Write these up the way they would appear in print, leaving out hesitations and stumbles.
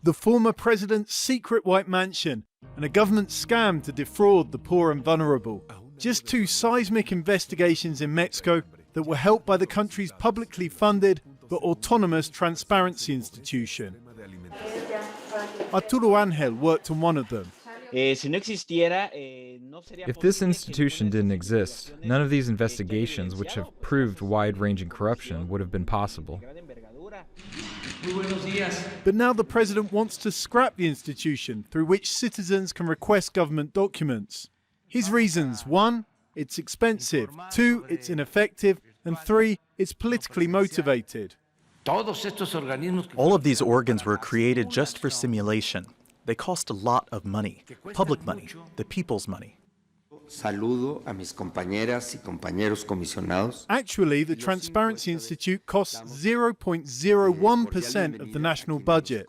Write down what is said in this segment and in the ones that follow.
the former president's secret white mansion, and a government scam to defraud the poor and vulnerable. Just two seismic investigations in Mexico that were helped by the country's publicly funded but autonomous transparency institution. Arturo Angel worked on one of them. If this institution didn't exist, none of these investigations, which have proved wide-ranging corruption, would have been possible. But now the president wants to scrap the institution through which citizens can request government documents. His reasons: 1, it's expensive; 2, it's ineffective; and 3, it's politically motivated. All of these organs were created just for simulation. They cost a lot of money, public money, the people's money. Actually, the Transparency Institute costs 0.01% of the national budget.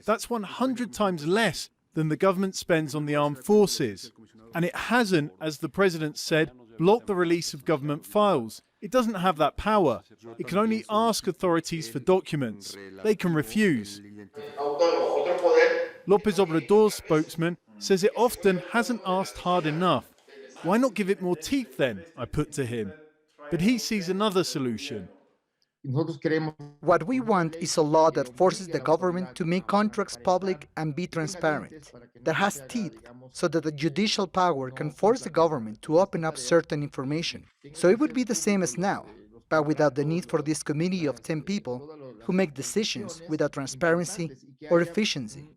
That's 100 times less than the government spends on the armed forces. And it hasn't, as the president said, blocked the release of government files. It doesn't have that power. It can only ask authorities for documents. They can refuse. Lopez Obrador's spokesman says it often hasn't asked hard enough. Why not give it more teeth then, I put to him. But he sees another solution. What we want is a law that forces the government to make contracts public and be transparent, that has teeth, so that the judicial power can force the government to open up certain information. So it would be the same as now, but without the need for this committee of 10 people who make decisions without transparency or efficiency.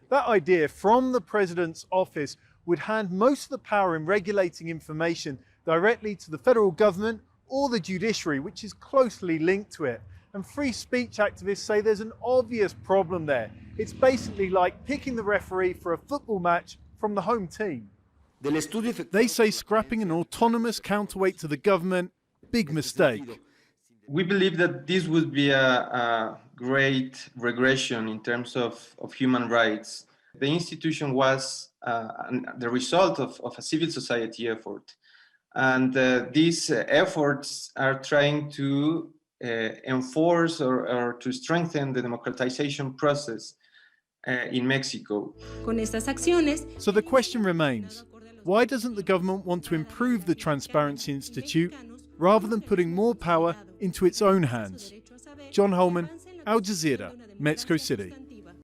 That idea from the president's office would hand most of the power in regulating information directly to the federal government or the judiciary, which is closely linked to it. And free speech activists say there's an obvious problem there. It's basically like picking the referee for a football match from the home team. They say scrapping an autonomous counterweight to the government, big mistake. We believe that this would be a great regression in terms of human rights. The institution was the result of a civil society effort. And these efforts are trying to enforce or to strengthen the democratization process in Mexico. So the question remains, why doesn't the government want to improve the Transparency Institute rather than putting more power into its own hands? John Holman, Al Jazeera, Mexico City.